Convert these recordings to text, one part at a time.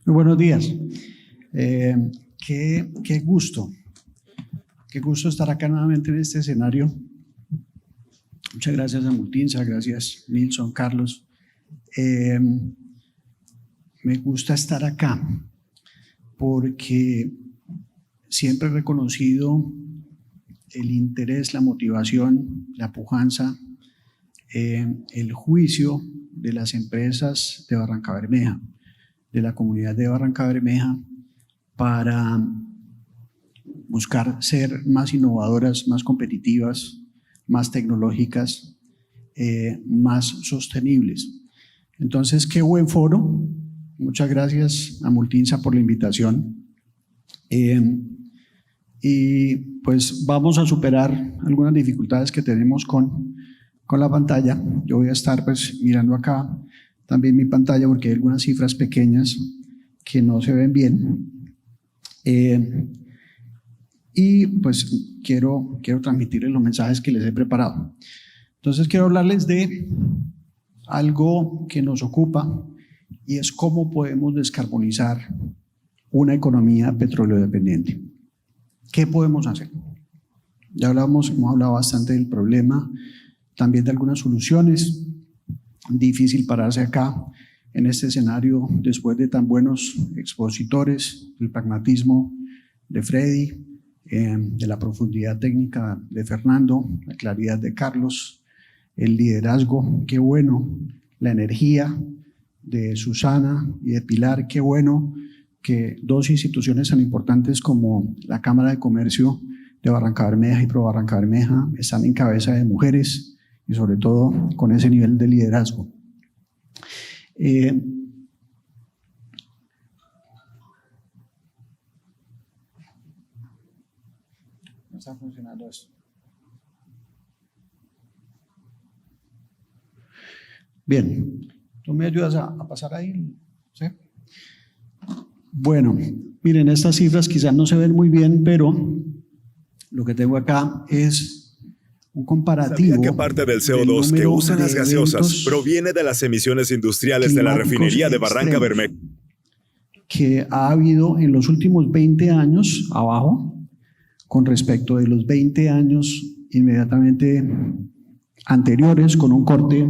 Muy buenos días. Qué gusto estar acá nuevamente en este escenario. Muchas gracias a Multinsa, gracias Nilson, Carlos. Me gusta estar acá porque siempre he reconocido el interés, la motivación, la pujanza, el juicio de las empresas de Barrancabermeja, de la comunidad de Barrancabermeja, para buscar ser más innovadoras, más competitivas, más tecnológicas, más sostenibles. Entonces, qué buen foro. Muchas gracias a Multinsa por la invitación. Y pues vamos a superar algunas dificultades que tenemos con la pantalla. Yo voy a estar pues mirando acá también mi pantalla porque hay algunas cifras pequeñas que no se ven bien. Y pues quiero transmitirles los mensajes que les he preparado. Entonces quiero hablarles de algo que nos ocupa y es cómo podemos descarbonizar una economía petróleo dependiente. ¿Qué podemos hacer? Ya hemos hablado bastante del problema, también de algunas soluciones. Difícil pararse acá en este escenario después de tan buenos expositores, el pragmatismo de Freddy, de la profundidad técnica de Fernando, la claridad de Carlos, el liderazgo, qué bueno, la energía de Susana y de Pilar, qué bueno que dos instituciones tan importantes como la Cámara de Comercio de Barrancabermeja y Pro Barrancabermeja están en cabeza de mujeres y sobre todo con ese nivel de liderazgo. No está funcionando esto. Bien, ¿tú me ayudas a pasar ahí? ¿Sí? Bueno, miren, estas cifras quizás no se ven muy bien, pero lo que tengo acá es un comparativo. ¿Sabía que parte del CO2 que usan las gaseosas proviene de las emisiones industriales de la refinería de Barrancabermeja? Que ha habido en los últimos 20 años abajo, con respecto de los 20 años inmediatamente anteriores, con un corte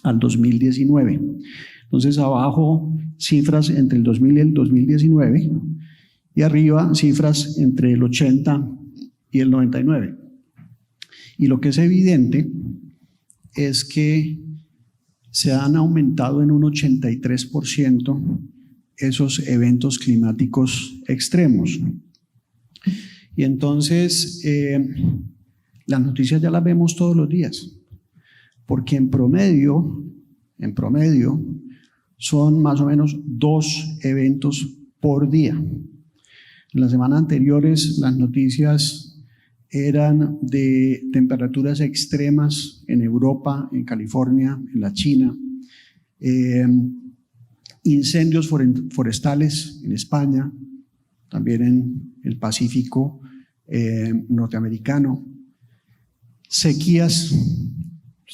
al 2019. Entonces abajo cifras entre el 2000 y el 2019 y arriba cifras entre el 80 y el 99. Y lo que es evidente es que se han aumentado en un 83% esos eventos climáticos extremos. Y entonces las noticias ya las vemos todos los días, porque en promedio son más o menos 2 eventos por día. En las semanas anteriores las noticias eran de temperaturas extremas en Europa, en California, en la China, incendios forestales en España, también en el Pacífico norteamericano, sequías.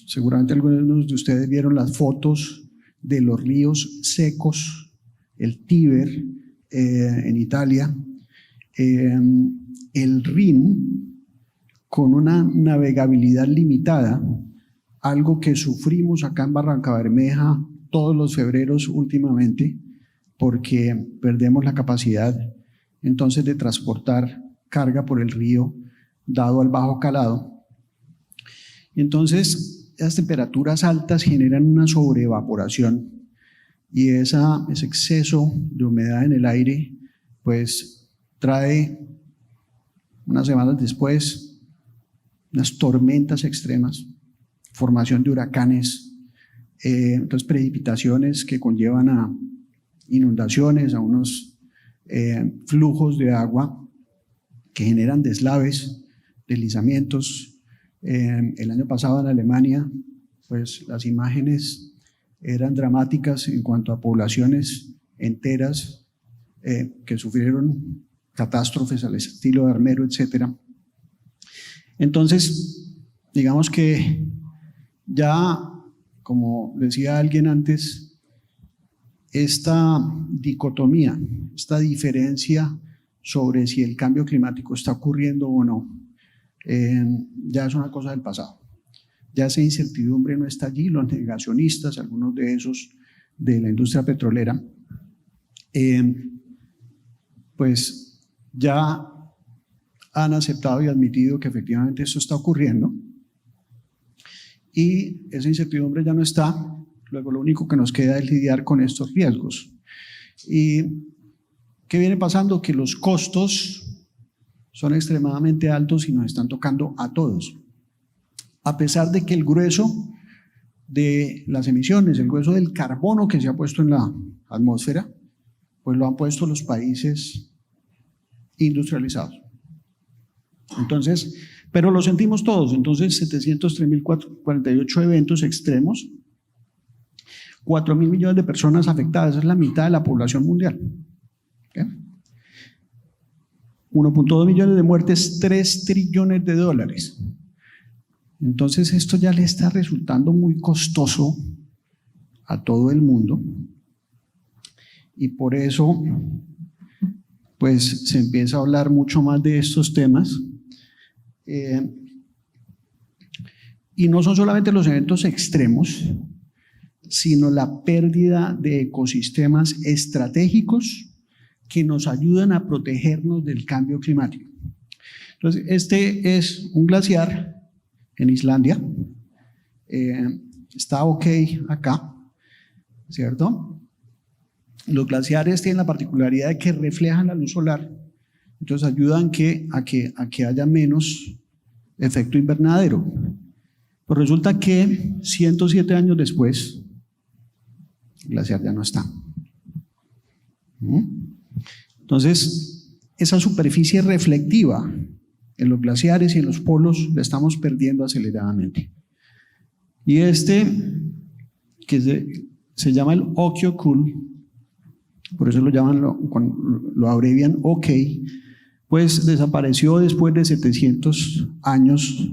Seguramente algunos de ustedes vieron las fotos de los ríos secos, el Tíber en Italia, el Rin con una navegabilidad limitada, algo que sufrimos acá en Barrancabermeja todos los febreros últimamente, porque perdemos la capacidad entonces de transportar carga por el río dado al bajo calado. Y entonces esas temperaturas altas generan una sobreevaporación y ese exceso de humedad en el aire pues trae unas semanas después unas tormentas extremas, formación de huracanes, entonces precipitaciones que conllevan a inundaciones, a unos flujos de agua que generan deslaves, deslizamientos. El año pasado en Alemania, pues las imágenes eran dramáticas en cuanto a poblaciones enteras que sufrieron catástrofes al estilo de Armero, etc. Entonces, digamos que ya, como decía alguien antes, esta dicotomía, esta diferencia sobre si el cambio climático está ocurriendo o no, ya es una cosa del pasado. Ya esa incertidumbre no está allí. Los negacionistas, algunos de esos de la industria petrolera, pues ya han aceptado y admitido que efectivamente esto está ocurriendo y esa incertidumbre ya no está. Luego lo único que nos queda es lidiar con estos riesgos. ¿Y qué viene pasando? Que los costos son extremadamente altos y nos están tocando a todos. A pesar de que el grueso de las emisiones, el grueso del carbono que se ha puesto en la atmósfera, pues lo han puesto los países industrializados. Entonces, pero lo sentimos todos. Entonces, 703.048 eventos extremos, 4.000 millones de personas afectadas, esa es la mitad de la población mundial. ¿Okay? 1.2 millones de muertes, 3 trillones de dólares. Entonces, esto ya le está resultando muy costoso a todo el mundo y por eso, pues, se empieza a hablar mucho más de estos temas. Y no son solamente los eventos extremos, sino la pérdida de ecosistemas estratégicos que nos ayudan a protegernos del cambio climático. Entonces, este es un glaciar en Islandia, está ok acá, ¿cierto? Los glaciares tienen la particularidad de que reflejan la luz solar, entonces ayudan a que haya menos efecto invernadero. Pues resulta que 107 años después, el glaciar ya no está. Entonces, esa superficie reflectiva en los glaciares y en los polos la estamos perdiendo aceleradamente. Y que se llama el Okiokul, por eso lo abrevian OK, pues desapareció después de 700 años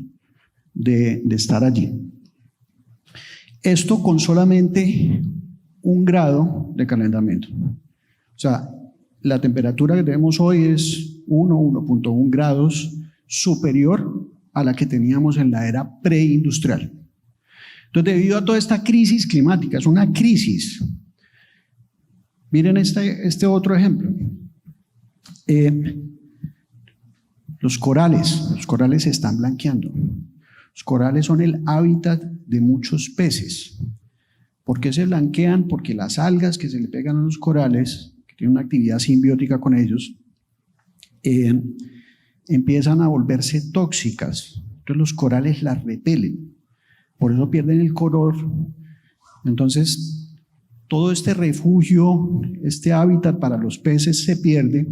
de estar allí. Esto con solamente 1 grado de calentamiento. O sea, la temperatura que tenemos hoy es 1.1 grados superior a la que teníamos en la era preindustrial. Entonces, debido a toda esta crisis climática, es una crisis. Miren este otro ejemplo. Los corales se están blanqueando. Los corales son el hábitat de muchos peces. ¿Por qué se blanquean? Porque las algas que se le pegan a los corales, que tienen una actividad simbiótica con ellos, empiezan a volverse tóxicas. Entonces los corales las repelen. Por eso pierden el color. Entonces, todo este refugio, este hábitat para los peces se pierde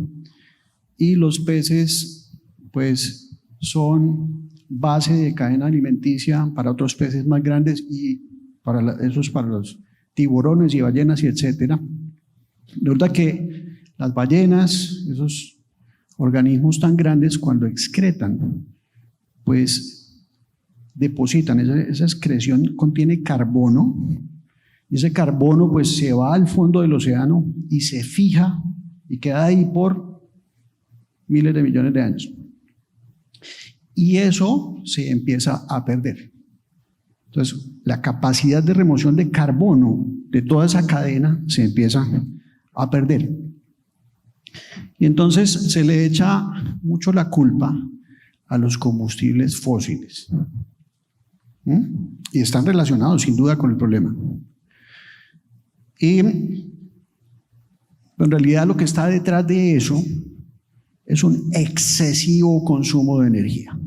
y los peces, pues, son base de cadena alimenticia para otros peces más grandes y para los tiburones y ballenas y etcétera. De verdad que las ballenas, esos organismos tan grandes, cuando excretan, pues depositan, esa excreción contiene carbono, y ese carbono pues se va al fondo del océano y se fija y queda ahí por miles de millones de años. Y eso se empieza a perder. Entonces, la capacidad de remoción de carbono de toda esa cadena se empieza a perder. Y entonces se le echa mucho la culpa a los combustibles fósiles. Y están relacionados sin duda con el problema. Y en realidad lo que está detrás de eso es un excesivo consumo de energía.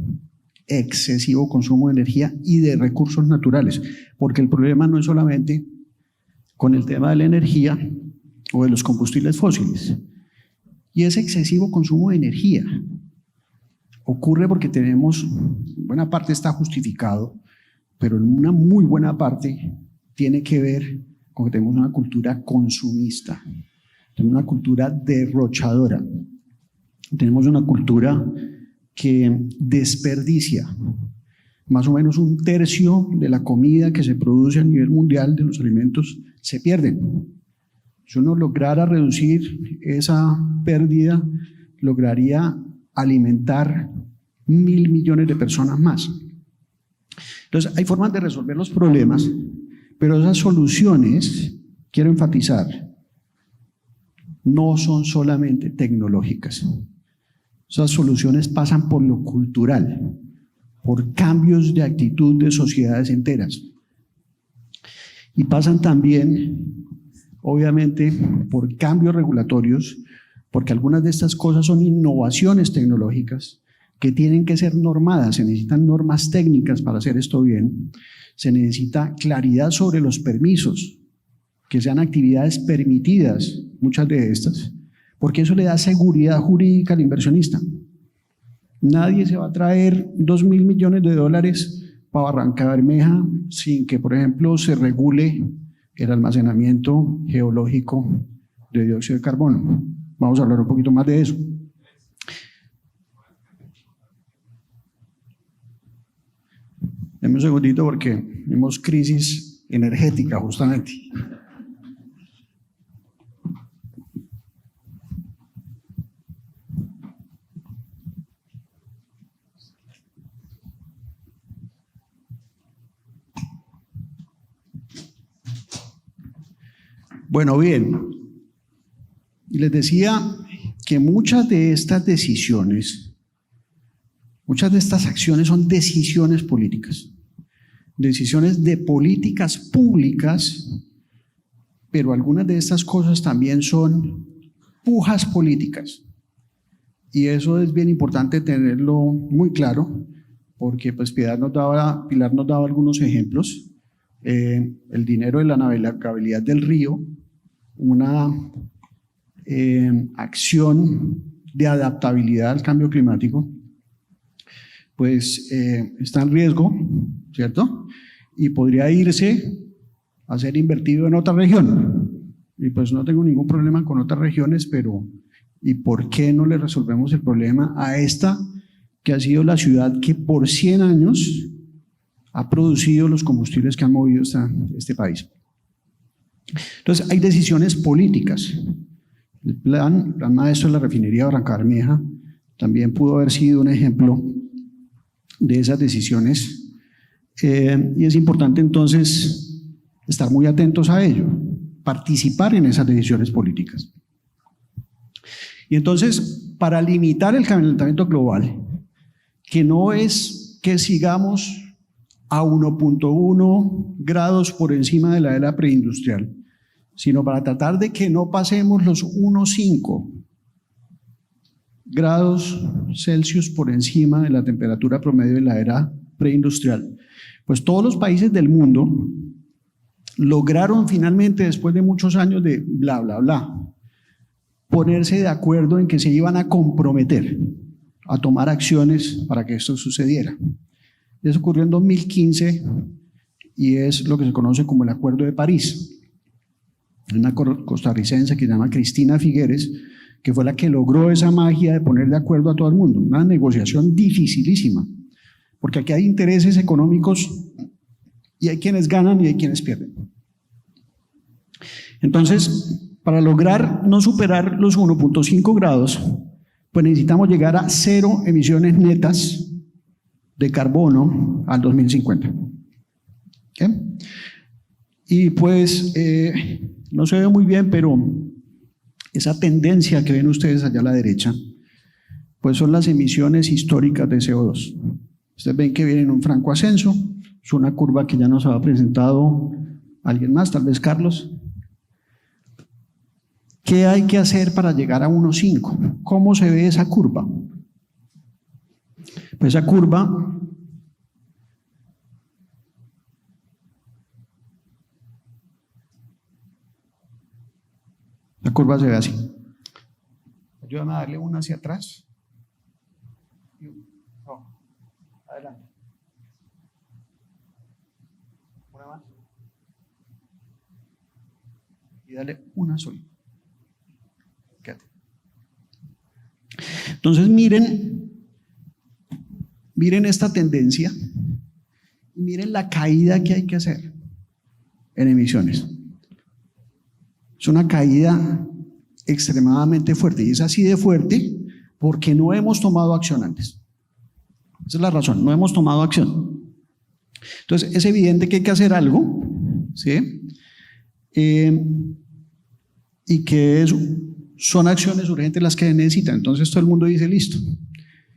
Excesivo consumo de energía y de recursos naturales, porque el problema no es solamente con el tema de la energía o de los combustibles fósiles, y ese excesivo consumo de energía ocurre porque buena parte está justificado, pero en una muy buena parte tiene que ver con que tenemos una cultura consumista, tenemos una cultura derrochadora, tenemos una cultura que desperdicia más o menos 1/3 de la comida que se produce a nivel mundial, de los alimentos, se pierden. Si uno lograra reducir esa pérdida, lograría alimentar 1.000 millones de personas más. Entonces, hay formas de resolver los problemas, pero esas soluciones, quiero enfatizar, no son solamente tecnológicas. Esas soluciones pasan por lo cultural, por cambios de actitud de sociedades enteras. Y pasan también, obviamente, por cambios regulatorios, porque algunas de estas cosas son innovaciones tecnológicas que tienen que ser normadas. Se necesitan normas técnicas para hacer esto bien. Se necesita claridad sobre los permisos, que sean actividades permitidas, muchas de estas, porque eso le da seguridad jurídica al inversionista. Nadie se va a traer 2.000 millones de dólares para Barrancabermeja sin que, por ejemplo, se regule el almacenamiento geológico de dióxido de carbono. Vamos a hablar un poquito más de eso. Deme un segundito porque tenemos crisis energética justamente. Bueno, bien, y les decía que muchas de estas decisiones, muchas de estas acciones son decisiones políticas, decisiones de políticas públicas, pero algunas de estas cosas también son pujas políticas. Y eso es bien importante tenerlo muy claro, porque pues Pilar nos daba algunos ejemplos. El dinero de la navegabilidad del río, una acción de adaptabilidad al cambio climático, pues está en riesgo, ¿cierto? Y podría irse a ser invertido en otra región. Y pues no tengo ningún problema con otras regiones, pero ¿y por qué no le resolvemos el problema a esta que ha sido la ciudad que por 100 años ha producido los combustibles que han movido este país? Entonces, hay decisiones políticas. El plan maestro de la refinería de Barrancabermeja también pudo haber sido un ejemplo de esas decisiones, y es importante entonces estar muy atentos a ello, participar en esas decisiones políticas. Y entonces, para limitar el calentamiento global, que no es que sigamos a 1.1 grados por encima de la era preindustrial, sino para tratar de que no pasemos los 1.5 grados Celsius por encima de la temperatura promedio de la era preindustrial. Pues todos los países del mundo lograron finalmente, después de muchos años de bla, bla, bla, ponerse de acuerdo en que se iban a comprometer a tomar acciones para que esto sucediera. Eso ocurrió en 2015 y es lo que se conoce como el Acuerdo de París. Una costarricense que se llama Cristina Figueres, que fue la que logró esa magia de poner de acuerdo a todo el mundo. Una negociación dificilísima, porque aquí hay intereses económicos y hay quienes ganan y hay quienes pierden. Entonces, para lograr no superar los 1.5 grados, pues necesitamos llegar a 0 emisiones netas de carbono al 2050. ¿Okay? Y pues, no se ve muy bien, pero esa tendencia que ven ustedes allá a la derecha, pues son las emisiones históricas de CO2. Ustedes ven que viene en un franco ascenso, es una curva que ya nos había presentado alguien más, tal vez Carlos. ¿Qué hay que hacer para llegar a 1.5? ¿Cómo se ve esa curva? Pues esa curva se ve así. Ayúdame a darle una hacia atrás. No, adelante. Una más. Y dale una sola. Quédate. Entonces miren esta tendencia y miren la caída que hay que hacer en emisiones. Es una caída extremadamente fuerte, y es así de fuerte porque no hemos tomado acción antes. Esa es la razón, no hemos tomado acción. Entonces, es evidente que hay que hacer algo, ¿sí? Y que son acciones urgentes las que necesitan. Entonces, todo el mundo dice, listo,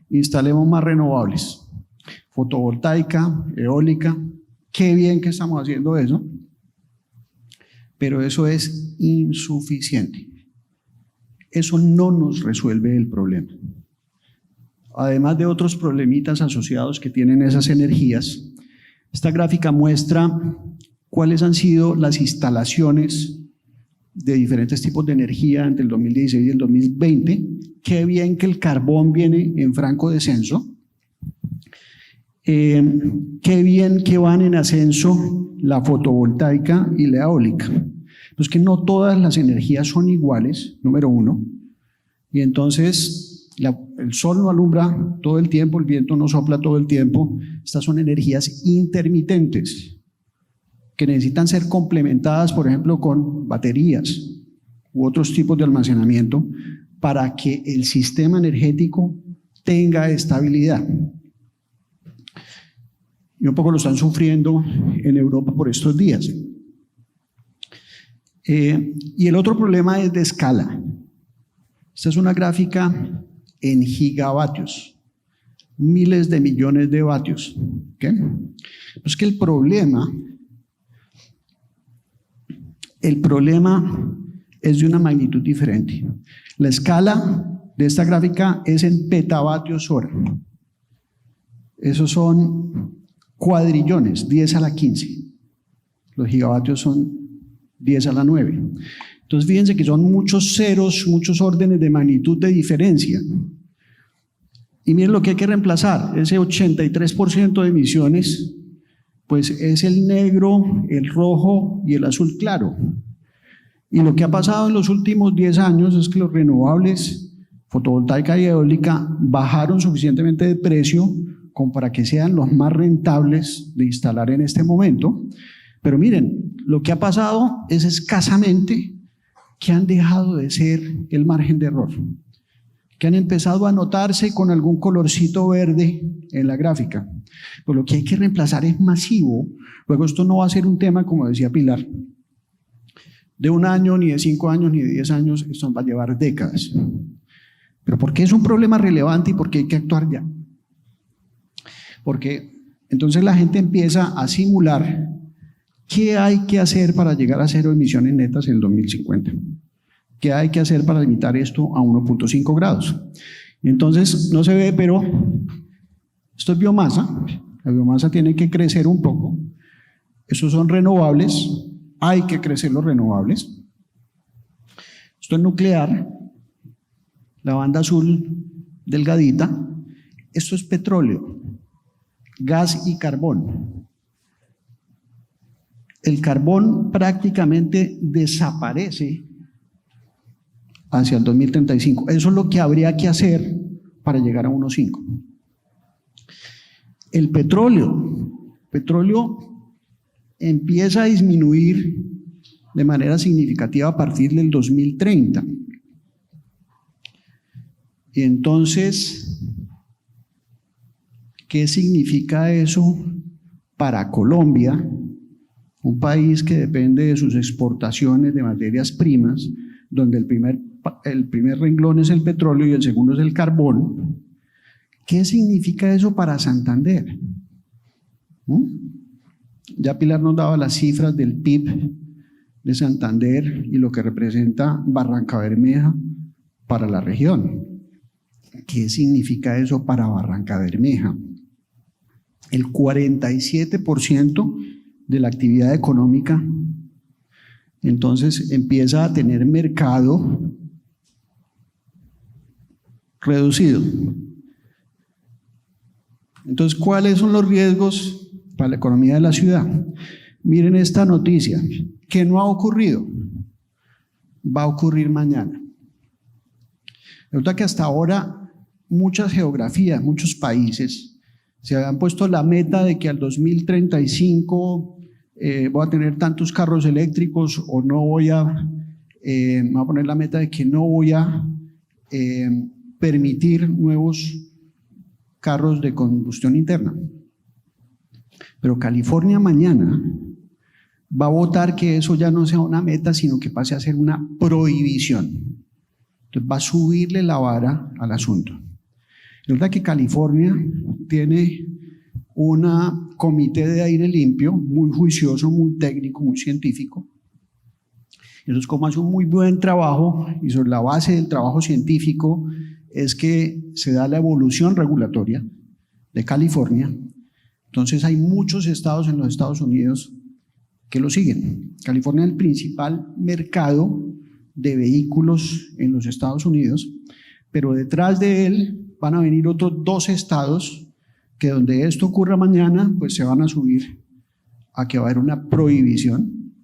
instalemos más renovables, fotovoltaica, eólica, qué bien que estamos haciendo eso, pero eso es insuficiente. Eso no nos resuelve el problema. Además de otros problemitas asociados que tienen esas energías, esta gráfica muestra cuáles han sido las instalaciones de diferentes tipos de energía entre el 2016 y el 2020. Qué bien que el carbón viene en franco descenso. Qué bien que van en ascenso la fotovoltaica y la eólica. Pues que no todas las energías son iguales, número uno, y entonces el sol no alumbra todo el tiempo, el viento no sopla todo el tiempo. Estas son energías intermitentes que necesitan ser complementadas, por ejemplo, con baterías u otros tipos de almacenamiento para que el sistema energético tenga estabilidad. Y un poco lo están sufriendo en Europa por estos días. Y el otro problema es de escala. Esta es una gráfica en gigavatios, miles de millones de vatios. ¿Okay? Pues que el problema es de una magnitud diferente. La escala de esta gráfica es en petavatios hora. Esos son cuadrillones, 10 a la 15. Los gigavatios son 10 a la 9. Entonces fíjense que son muchos ceros, muchos órdenes de magnitud de diferencia. Y miren lo que hay que reemplazar, ese 83% de emisiones, pues es el negro, el rojo y el azul claro. Y lo que ha pasado en los últimos 10 años es que los renovables, fotovoltaica y eólica, bajaron suficientemente de precio como para que sean los más rentables de instalar en este momento. Pero miren, lo que ha pasado es escasamente que han dejado de ser el margen de error, que han empezado a notarse con algún colorcito verde en la gráfica. Pues lo que hay que reemplazar es masivo. Luego esto no va a ser un tema, como decía Pilar, de 1 año, ni de 5 años, ni de 10 años, esto va a llevar décadas. Pero ¿por qué es un problema relevante y por qué hay que actuar ya? Porque entonces la gente empieza a simular qué hay que hacer para llegar a 0 emisiones netas en el 2050. ¿Qué hay que hacer para limitar esto a 1.5 grados? Entonces no se ve, pero esto es biomasa. La biomasa tiene que crecer un poco. Esos son renovables. Hay que crecer los renovables. Esto es nuclear. La banda azul delgadita. Esto es petróleo, gas y carbón. El carbón prácticamente desaparece hacia el 2035. Eso es lo que habría que hacer para llegar a 1.5. El petróleo empieza a disminuir de manera significativa a partir del 2030. Y entonces, ¿qué significa eso para Colombia? Un país que depende de sus exportaciones de materias primas, donde el primer renglón es el petróleo y el segundo es el carbón. ¿Qué significa eso para Santander? Ya Pilar nos daba las cifras del PIB de Santander y lo que representa Barrancabermeja para la región. ¿Qué significa eso para Barrancabermeja? El 47% de la actividad económica entonces empieza a tener mercado reducido. Entonces, ¿cuáles son los riesgos para la economía de la ciudad? Miren esta noticia, que no ha ocurrido, va a ocurrir mañana. Resulta que hasta ahora muchas geografías, muchos países se habían puesto la meta de que al 2035 voy a tener tantos carros eléctricos o no voy a me voy a poner la meta de que no voy a permitir nuevos carros de combustión interna. Pero California mañana va a votar que eso ya no sea una meta, sino que pase a ser una prohibición. Entonces va a subirle la vara al asunto. Resulta que California tiene un comité de aire limpio muy juicioso, muy técnico, muy científico. Entonces, como hace un muy buen trabajo y sobre la base del trabajo científico es que se da la evolución regulatoria de California. Entonces hay muchos estados en los Estados Unidos que lo siguen. California es el principal mercado de vehículos en los Estados Unidos, pero detrás de él van a venir otros 2 estados que donde esto ocurra mañana, pues se van a subir a que va a haber una prohibición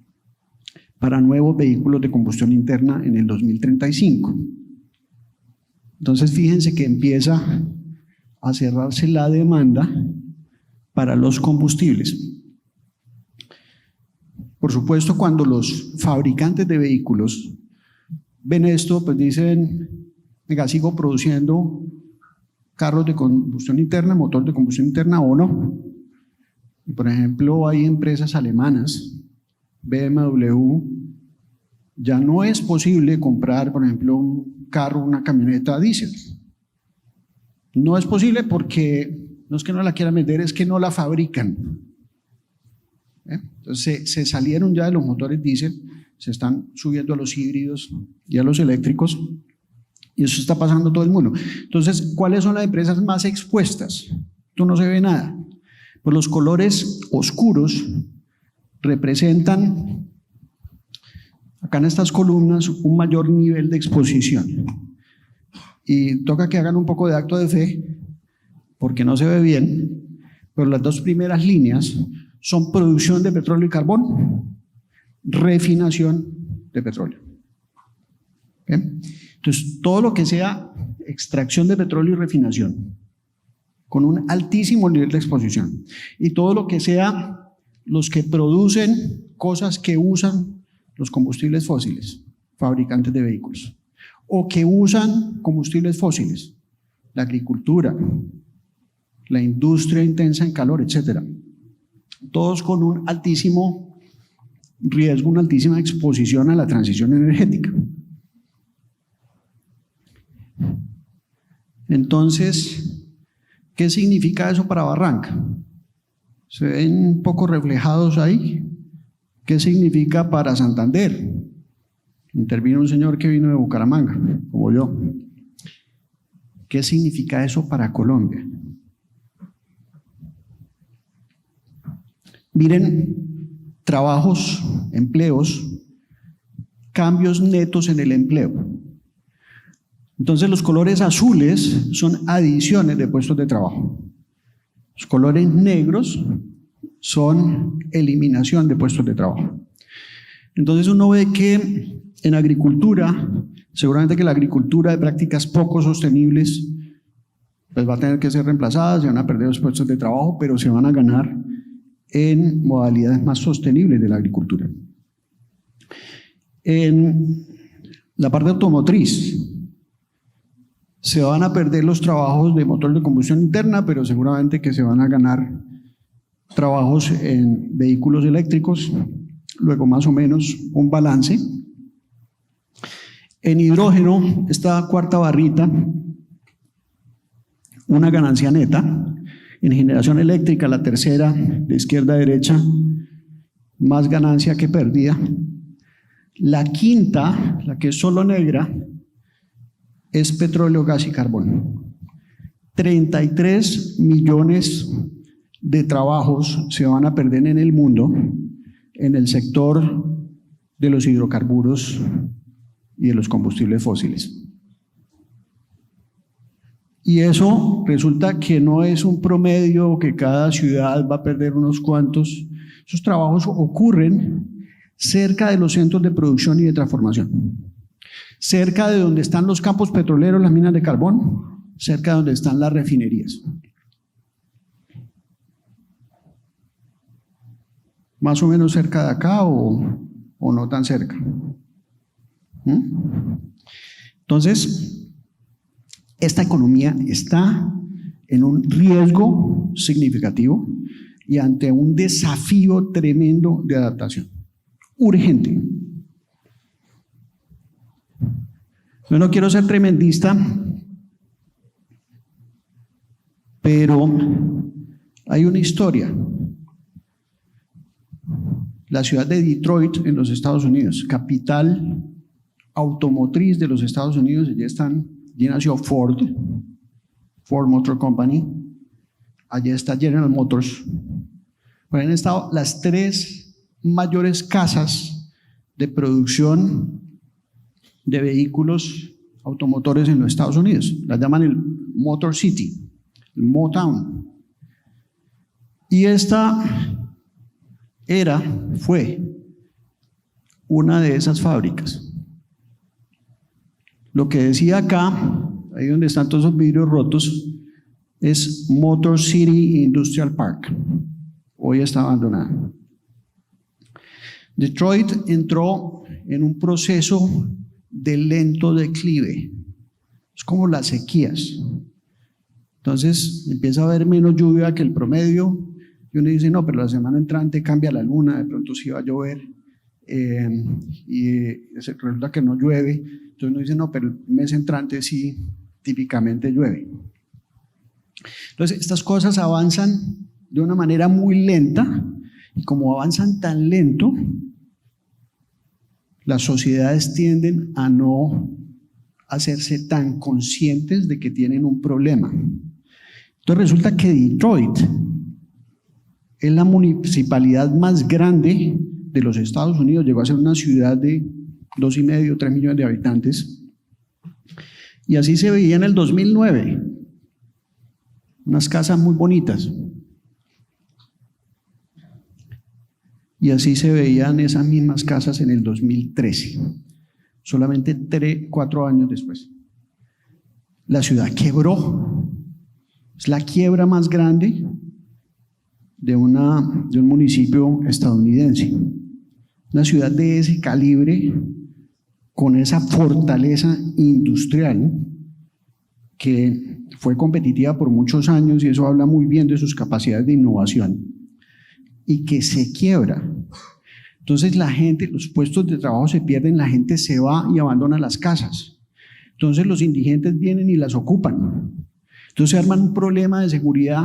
para nuevos vehículos de combustión interna en el 2035. Entonces fíjense que empieza a cerrarse la demanda para los combustibles. Por supuesto, cuando los fabricantes de vehículos ven esto, pues dicen, venga, sigo produciendo carros de combustión interna, motor de combustión interna o no. Y por ejemplo, hay empresas alemanas, BMW, ya no es posible comprar, por ejemplo, un carro, una camioneta diésel. No es posible porque no es que no la quieran vender, es que no la fabrican. Entonces se salieron ya de los motores diésel, se están subiendo a los híbridos y a los eléctricos, y eso está pasando todo el mundo. Entonces, ¿cuáles son las empresas más expuestas? Esto no se ve nada. Pues los colores oscuros representan, acá en estas columnas, un mayor nivel de exposición. Y toca que hagan un poco de acto de fe, porque no se ve bien, pero las 2 primeras líneas son producción de petróleo y carbón, refinación de petróleo. ¿Okay? Entonces, todo lo que sea extracción de petróleo y refinación, con un altísimo nivel de exposición, y todo lo que sea los que producen cosas que usan los combustibles fósiles, fabricantes de vehículos, o que usan combustibles fósiles, la agricultura, la industria intensa en calor, etcétera. Todos con un altísimo riesgo, una altísima exposición a la transición energética. Entonces, ¿qué significa eso para Barranca? ¿Se ven un poco reflejados ahí? ¿Qué significa para Santander? Intervino un señor que vino de Bucaramanga, como yo. ¿Qué significa eso para Colombia? Miren, trabajos, empleos, cambios netos en el empleo. Entonces los colores azules son adiciones de puestos de trabajo. Los colores negros son eliminación de puestos de trabajo. Entonces uno ve que en agricultura, seguramente que la agricultura de prácticas poco sostenibles pues va a tener que ser reemplazada, se van a perder los puestos de trabajo, pero se van a ganar en modalidades más sostenibles de la agricultura. En la parte automotriz, se van a perder los trabajos de motor de combustión interna, pero seguramente que se van a ganar trabajos en vehículos eléctricos, luego más o menos un balance. En hidrógeno, esta cuarta barrita, una ganancia neta. En generación eléctrica, la tercera, de izquierda a derecha, más ganancia que pérdida. La quinta, la que es solo negra, es petróleo, gas y carbón. 33 millones de trabajos se van a perder en el mundo en el sector de los hidrocarburos y de los combustibles fósiles. Y eso resulta que no es un promedio que cada ciudad va a perder unos cuantos. Esos trabajos ocurren cerca de los centros de producción y de transformación, cerca de donde están los campos petroleros, las minas de carbón, cerca de donde están las refinerías. Más o menos cerca de acá o no tan cerca. Entonces, esta economía está en un riesgo significativo y ante un desafío tremendo de adaptación, urgente. Yo no quiero ser tremendista, pero hay una historia. La ciudad de Detroit en los Estados Unidos, capital automotriz de los Estados Unidos, allí nació Ford Motor Company, allí está General Motors. Por ahí han estado las 3 mayores casas de producción de vehículos automotores en los Estados Unidos. Las llaman el Motor City, el Motown. Y esta fue una de esas fábricas. Lo que decía acá, ahí donde están todos esos vidrios rotos, es Motor City Industrial Park. Hoy está abandonada. Detroit entró en un proceso de lento declive. Es como las sequías. Entonces empieza a haber menos lluvia que el promedio y uno dice, no, pero la semana entrante cambia la luna, de pronto sí va a llover y resulta que no llueve. Entonces uno dice, no, pero el mes entrante sí típicamente llueve. Entonces estas cosas avanzan de una manera muy lenta y como avanzan tan lento, las sociedades tienden a no hacerse tan conscientes de que tienen un problema. Entonces resulta que Detroit es la municipalidad más grande de los Estados Unidos, llegó a ser una ciudad de 2,5, 3 millones de habitantes, y así se veía en el 2009, unas casas muy bonitas, y así se veían esas mismas casas en el 2013, solamente 4 años después. La ciudad quebró, es la quiebra más grande de un municipio estadounidense. Una ciudad de ese calibre, con esa fortaleza industrial, que fue competitiva por muchos años y eso habla muy bien de sus capacidades de innovación, y que se quiebra. Entonces la gente, los puestos de trabajo se pierden, la gente se va y abandona las casas. Entonces los indigentes vienen y las ocupan. Entonces se arman un problema de seguridad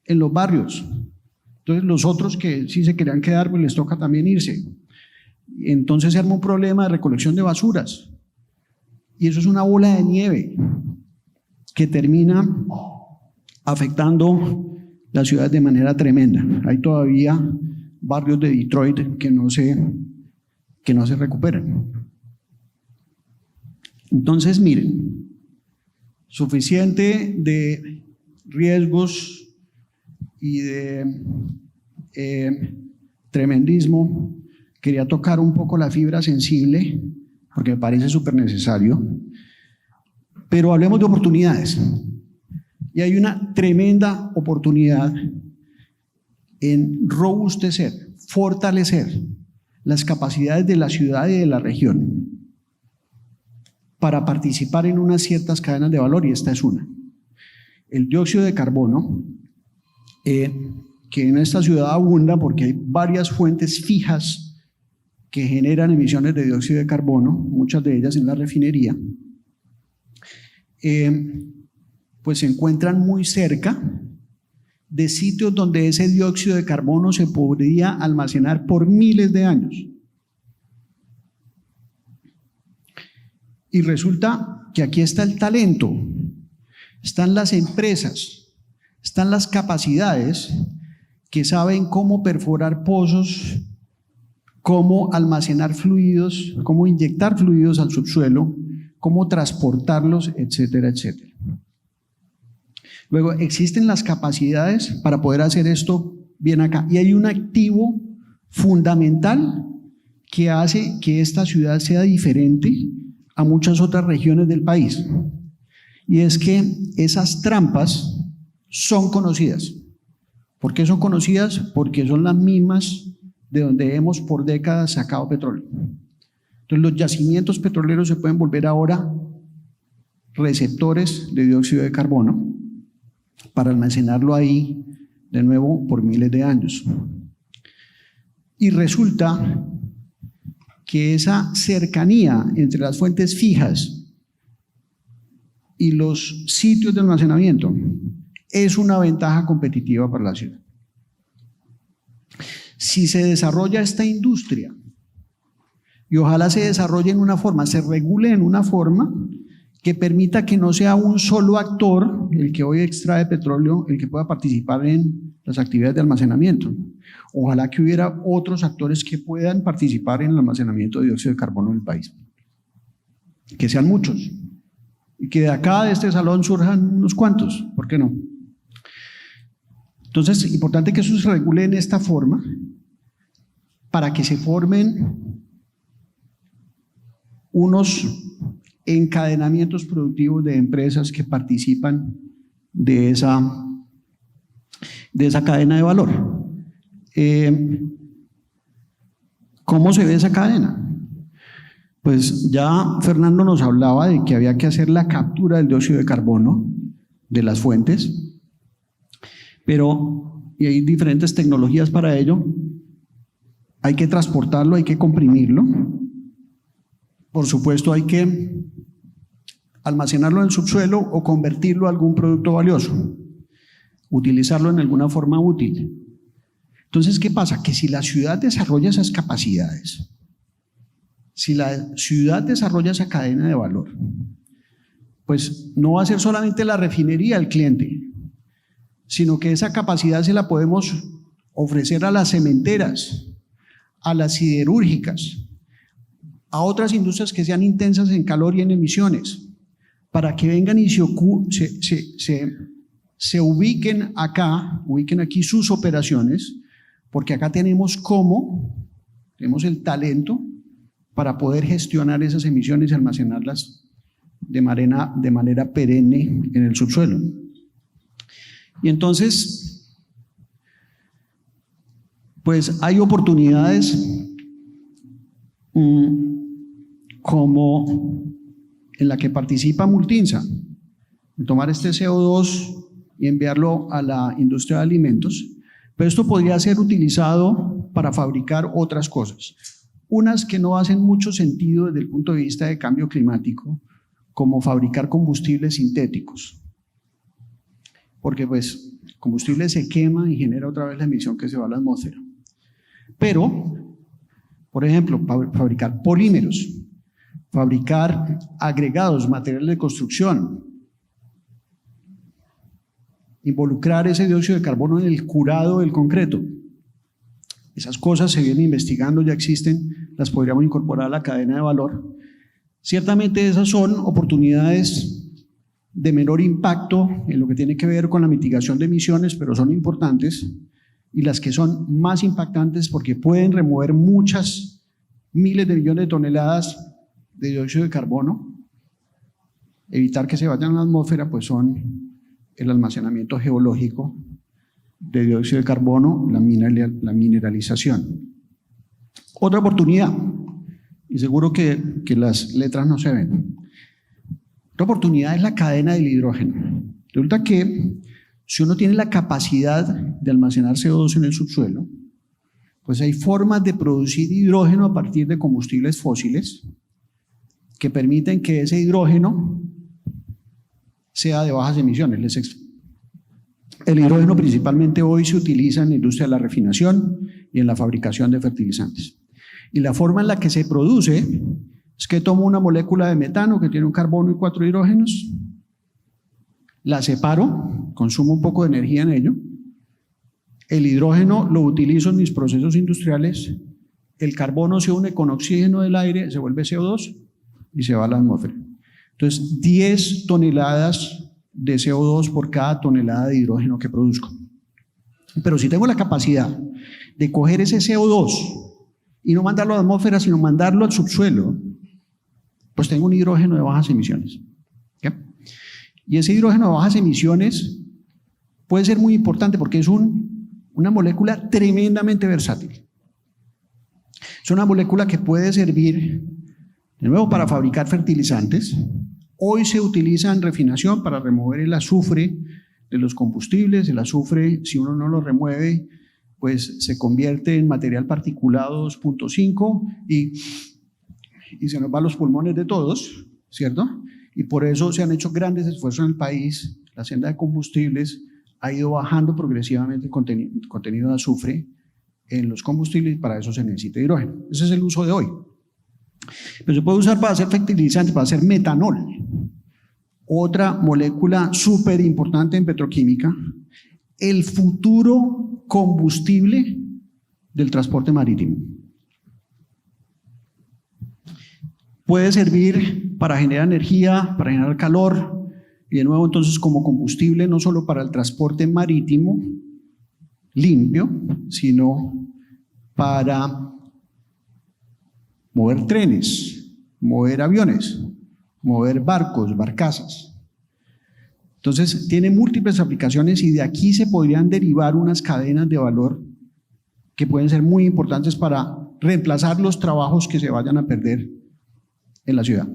en los barrios. Entonces los otros que sí se querían quedar, pues les toca también irse. Entonces se arma un problema de recolección de basuras. Y eso es una bola de nieve que termina afectando la ciudad de manera tremenda. Hay todavía barrios de Detroit que no se recuperan. Entonces, miren, suficiente de riesgos y de tremendismo. Quería tocar un poco la fibra sensible, porque me parece súper necesario, pero hablemos de oportunidades. Y hay una tremenda oportunidad en robustecer, fortalecer las capacidades de la ciudad y de la región para participar en unas ciertas cadenas de valor, y esta es una. El dióxido de carbono, que en esta ciudad abunda porque hay varias fuentes fijas que generan emisiones de dióxido de carbono, muchas de ellas en la refinería, pues se encuentran muy cerca de sitios donde ese dióxido de carbono se podría almacenar por miles de años. Y resulta que aquí está el talento, están las empresas, están las capacidades que saben cómo perforar pozos, cómo almacenar fluidos, cómo inyectar fluidos al subsuelo, cómo transportarlos, etcétera, etcétera. Luego existen las capacidades para poder hacer esto bien acá. Y hay un activo fundamental que hace que esta ciudad sea diferente a muchas otras regiones del país. Y es que esas trampas son conocidas. ¿Por qué son conocidas? Porque son las mismas de donde hemos por décadas sacado petróleo. Entonces los yacimientos petroleros se pueden volver ahora receptores de dióxido de carbono para almacenarlo ahí de nuevo por miles de años. Y resulta que esa cercanía entre las fuentes fijas y los sitios de almacenamiento es una ventaja competitiva para la ciudad. Si se desarrolla esta industria, y ojalá se desarrolle en una forma, se regule en una forma que permita que no sea un solo actor, el que hoy extrae petróleo, el que pueda participar en las actividades de almacenamiento. Ojalá que hubiera otros actores que puedan participar en el almacenamiento de dióxido de carbono en el país. Que sean muchos. Y que de acá, de este salón, surjan unos cuantos. ¿Por qué no? Entonces, es importante que eso se regule en esta forma para que se formen unos encadenamientos productivos de empresas que participan de esa cadena de valor. ¿Cómo se ve esa cadena? Pues ya Fernando nos hablaba de que había que hacer la captura del dióxido de carbono de las fuentes, y hay diferentes tecnologías para ello. Hay que transportarlo, hay que comprimirlo. Por supuesto, hay que almacenarlo en el subsuelo o convertirlo a algún producto valioso, utilizarlo en alguna forma útil. Entonces, ¿qué pasa? Que si la ciudad desarrolla esas capacidades, si la ciudad desarrolla esa cadena de valor, pues no va a ser solamente la refinería el cliente, sino que esa capacidad se la podemos ofrecer a las cementeras, a las siderúrgicas, a otras industrias que sean intensas en calor y en emisiones, para que vengan y se ubiquen aquí sus operaciones, porque acá tenemos el talento para poder gestionar esas emisiones y almacenarlas de manera perenne en el subsuelo. Y entonces, pues hay oportunidades como en la que participa Multinsa, en tomar este CO2 y enviarlo a la industria de alimentos, pero esto podría ser utilizado para fabricar otras cosas, unas que no hacen mucho sentido desde el punto de vista de cambio climático, como fabricar combustibles sintéticos, porque pues el combustible se quema y genera otra vez la emisión que se va a la atmósfera. Pero, por ejemplo, fabricar polímeros, fabricar agregados, materiales de construcción, involucrar ese dióxido de carbono en el curado del concreto. Esas cosas se vienen investigando, ya existen, las podríamos incorporar a la cadena de valor. Ciertamente esas son oportunidades de menor impacto en lo que tiene que ver con la mitigación de emisiones, pero son importantes, y las que son más impactantes porque pueden remover muchas miles de millones de toneladas de dióxido de carbono, evitar que se vayan a la atmósfera, pues son el almacenamiento geológico de dióxido de carbono, la mineralización. Otra oportunidad, y seguro que las letras no se ven, otra oportunidad es la cadena del hidrógeno. Resulta que si uno tiene la capacidad de almacenar CO2 en el subsuelo, pues hay formas de producir hidrógeno a partir de combustibles fósiles que permiten que ese hidrógeno sea de bajas emisiones. El hidrógeno principalmente hoy se utiliza en la industria de la refinación y en la fabricación de fertilizantes. Y la forma en la que se produce es que tomo una molécula de metano que tiene un carbono y 4 hidrógenos, la separo, consumo un poco de energía en ello, el hidrógeno lo utilizo en mis procesos industriales, el carbono se une con oxígeno del aire, se vuelve CO2 y se va a la atmósfera. Entonces, 10 toneladas de CO2 por cada tonelada de hidrógeno que produzco. Pero si tengo la capacidad de coger ese CO2 y no mandarlo a la atmósfera, sino mandarlo al subsuelo, pues tengo un hidrógeno de bajas emisiones. ¿Okay? Y ese hidrógeno de bajas emisiones puede ser muy importante porque es una molécula tremendamente versátil. Es una molécula que puede servir De nuevo, para fabricar fertilizantes. Hoy se utiliza en refinación para remover el azufre de los combustibles. El azufre, si uno no lo remueve, pues se convierte en material particulado 2.5 y se nos va a los pulmones de todos, ¿cierto? Y por eso se han hecho grandes esfuerzos en el país. La senda de combustibles ha ido bajando progresivamente el contenido de azufre en los combustibles y para eso se necesita hidrógeno. Ese es el uso de hoy. Pero se puede usar para hacer fertilizantes, para hacer metanol. Otra molécula súper importante en petroquímica, el futuro combustible del transporte marítimo. Puede servir para generar energía, para generar calor, y de nuevo entonces como combustible no solo para el transporte marítimo limpio, sino para mover trenes, mover aviones, mover barcos, barcazas. Entonces tiene múltiples aplicaciones y de aquí se podrían derivar unas cadenas de valor que pueden ser muy importantes para reemplazar los trabajos que se vayan a perder en la ciudad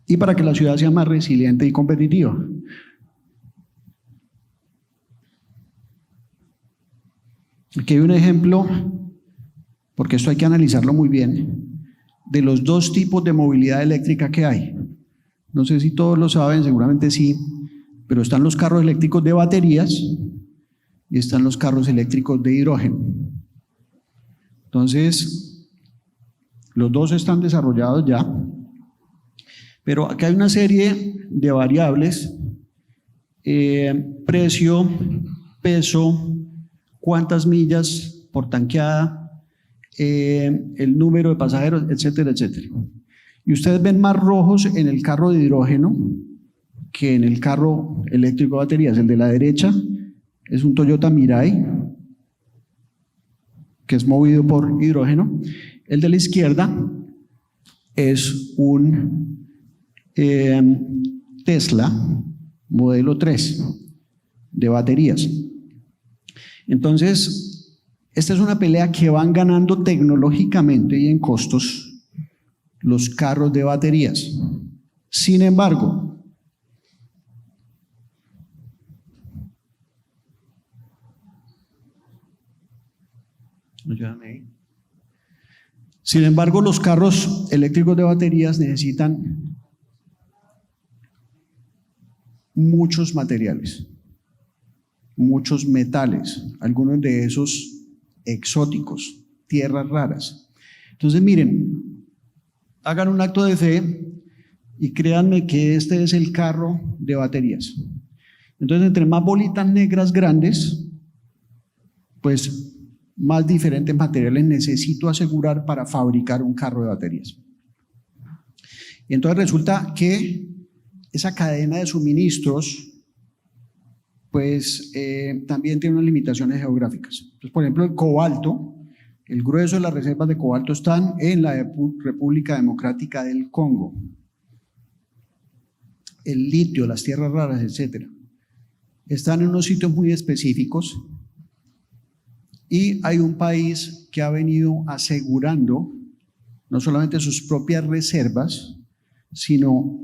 y para que la ciudad sea más resiliente y competitiva. Aquí hay un ejemplo, porque esto hay que analizarlo muy bien, de los dos tipos de movilidad eléctrica que hay. No sé si todos lo saben, seguramente sí, pero están los carros eléctricos de baterías y están los carros eléctricos de hidrógeno. Entonces, los dos están desarrollados ya, pero acá hay una serie de variables, precio, peso, cuántas millas por tanqueada, el número de pasajeros, etcétera, etcétera. Y ustedes ven más rojos en el carro de hidrógeno que en el carro eléctrico de baterías. El de la derecha es un Toyota Mirai, que es movido por hidrógeno. El de la izquierda es un Tesla modelo 3 de baterías. Entonces, esta es una pelea que van ganando tecnológicamente y en costos los carros de baterías. Sin embargo, los carros eléctricos de baterías necesitan muchos materiales, muchos metales, algunos de esos exóticos, tierras raras. Entonces, miren, hagan un acto de fe y créanme que este es el carro de baterías. Entonces, entre más bolitas negras grandes, pues más diferentes materiales necesito asegurar para fabricar un carro de baterías. Y entonces resulta que esa cadena de suministros pues también tiene unas limitaciones geográficas. Entonces, por ejemplo, el cobalto, el grueso de las reservas de cobalto están en la República Democrática del Congo. El litio, las tierras raras, etcétera, están en unos sitios muy específicos y hay un país que ha venido asegurando no solamente sus propias reservas, sino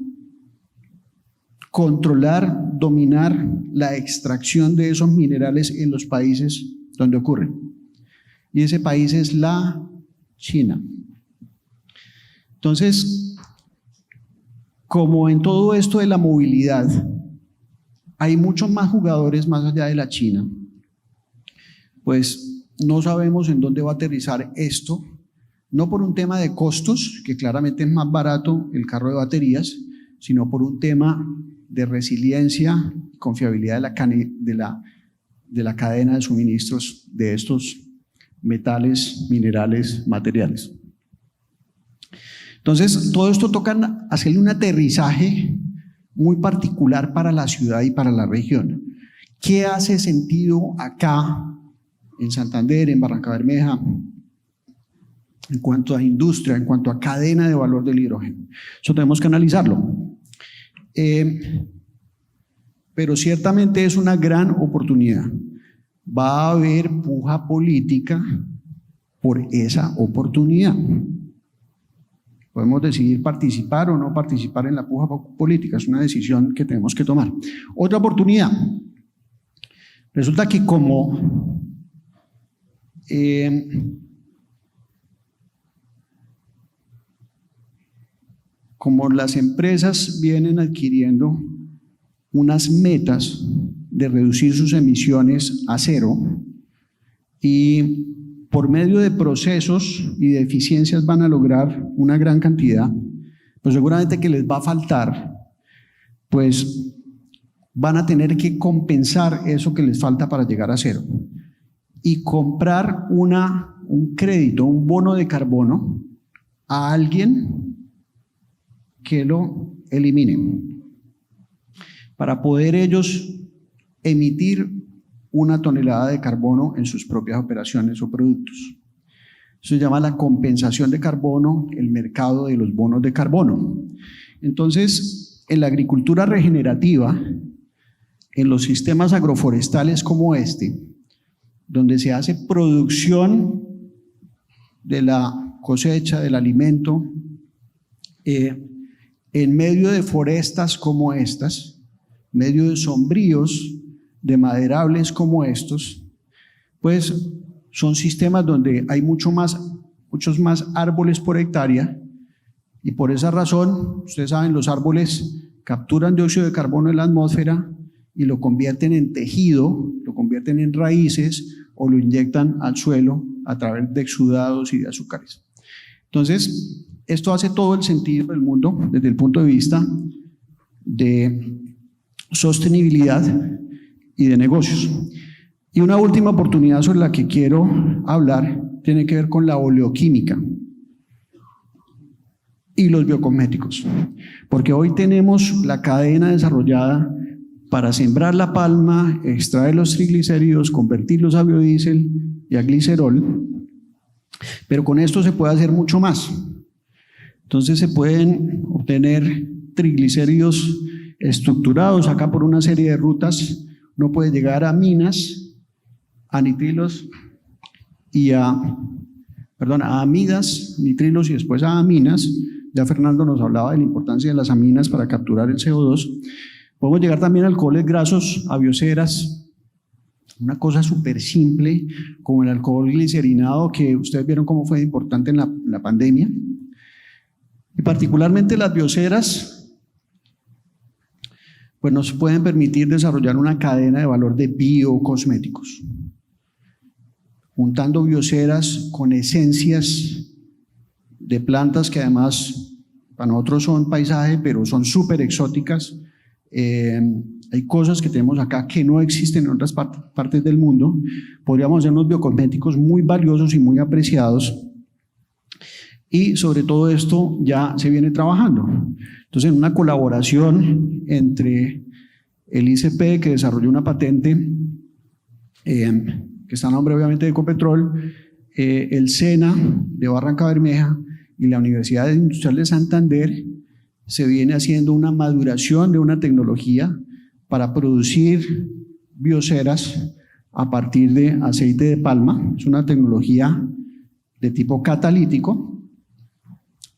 controlar, dominar la extracción de esos minerales en los países donde ocurren. Y ese país es la China. Entonces, como en todo esto de la movilidad, hay muchos más jugadores más allá de la China, pues no sabemos en dónde va a aterrizar esto, no por un tema de costos, que claramente es más barato el carro de baterías, sino por un tema de resiliencia y confiabilidad de la cadena de suministros de estos metales, minerales, materiales. Entonces, todo esto toca hacerle un aterrizaje muy particular para la ciudad y para la región. ¿Qué hace sentido acá, en Santander, en Barrancabermeja, en cuanto a industria, en cuanto a cadena de valor del hidrógeno? Eso tenemos que analizarlo. Pero ciertamente es una gran oportunidad. Va a haber puja política por esa oportunidad. Podemos decidir participar o no participar en la puja política, es una decisión que tenemos que tomar. Otra oportunidad. Resulta que como las empresas vienen adquiriendo unas metas de reducir sus emisiones a cero y por medio de procesos y de eficiencias van a lograr una gran cantidad, pues seguramente que les va a faltar, pues van a tener que compensar eso que les falta para llegar a cero y comprar un crédito, un bono de carbono a alguien que lo elimine para poder ellos emitir 1 tonelada de carbono en sus propias operaciones o productos. Eso se llama la compensación de carbono, el mercado de los bonos de carbono. Entonces, en la agricultura regenerativa, en los sistemas agroforestales como este, donde se hace producción de la cosecha, del alimento, en medio de forestas como estas, en medio de sombríos, de maderables como estos, pues son sistemas donde hay muchos más árboles por hectárea y por esa razón, ustedes saben, los árboles capturan dióxido de carbono en la atmósfera y lo convierten en tejido, lo convierten en raíces o lo inyectan al suelo a través de exudados y de azúcares. Entonces, esto hace todo el sentido del mundo desde el punto de vista de sostenibilidad y de negocios. Y una última oportunidad sobre la que quiero hablar tiene que ver con la oleoquímica y los biocosméticos, porque hoy tenemos la cadena desarrollada para sembrar la palma, extraer los triglicéridos, convertirlos a biodiesel y a glicerol, pero con esto se puede hacer mucho más. Entonces se pueden obtener triglicéridos estructurados acá por una serie de rutas. Uno puede llegar a minas, a nitrilos y a amidas, nitrilos y después a aminas. Ya Fernando nos hablaba de la importancia de las aminas para capturar el CO2. Podemos llegar también a alcoholes grasos, a bioceras, una cosa súper simple como el alcohol glicerinado, que ustedes vieron cómo fue importante en la pandemia. Y particularmente las bioceras, pues nos pueden permitir desarrollar una cadena de valor de biocosméticos, juntando bioceras con esencias de plantas que además para nosotros son paisaje, pero son súper exóticas. Hay cosas que tenemos acá que no existen en otras partes del mundo. Podríamos hacer unos biocosméticos muy valiosos y muy apreciados. Y sobre todo esto ya se viene trabajando. Entonces, en una colaboración entre el ICP, que desarrolló una patente, que está a nombre obviamente de Ecopetrol, el SENA de Barranca Bermeja y la Universidad Industrial de Santander, se viene haciendo una maduración de una tecnología para producir bioceras a partir de aceite de palma. Es una tecnología de tipo catalítico.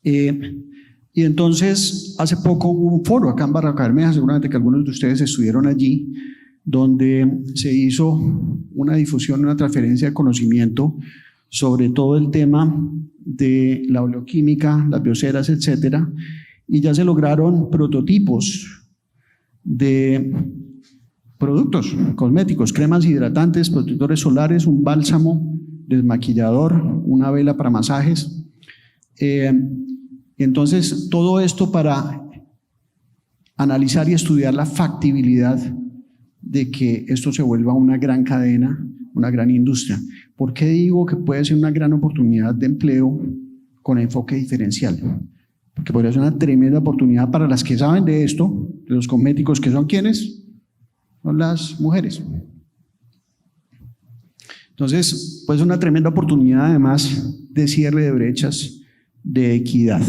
Y entonces, hace poco hubo un foro acá en Barranca Bermeja, seguramente que algunos de ustedes estuvieron allí, donde se hizo una difusión, una transferencia de conocimiento sobre todo el tema de la oleoquímica, las bioceras, etcétera, y ya se lograron prototipos de productos cosméticos, cremas hidratantes, protectores solares, un bálsamo desmaquillador, una vela para masajes. Entonces, todo esto para analizar y estudiar la factibilidad de que esto se vuelva una gran cadena, una gran industria. ¿Por qué digo que puede ser una gran oportunidad de empleo con enfoque diferencial? Porque podría ser una tremenda oportunidad para las que saben de esto, de los cosméticos, que son ¿quiénes? Son las mujeres. Entonces, pues una tremenda oportunidad además de cierre de brechas, de equidad.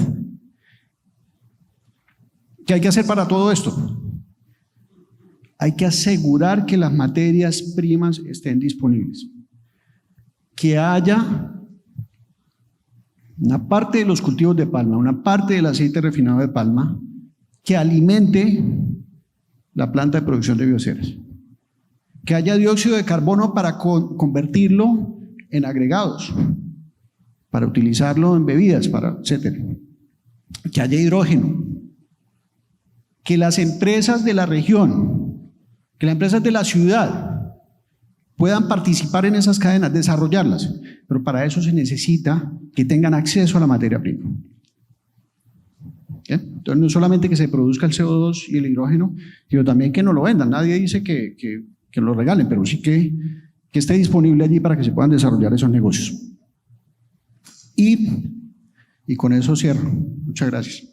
¿Qué hay que hacer para todo esto? Hay que asegurar que las materias primas estén disponibles, que haya una parte de los cultivos de palma, una parte del aceite refinado de palma que alimente la planta de producción de bioceras. Que haya dióxido de carbono para convertirlo en agregados, para utilizarlo en bebidas, etcétera. Que haya hidrógeno. Que las empresas de la región, que las empresas de la ciudad puedan participar en esas cadenas, desarrollarlas. Pero para eso se necesita que tengan acceso a la materia prima. ¿Okay? Entonces no solamente que se produzca el CO2 y el hidrógeno, sino también que nos lo vendan. Nadie dice que lo regalen, pero sí que esté disponible allí para que se puedan desarrollar esos negocios. Y con eso cierro. Muchas gracias.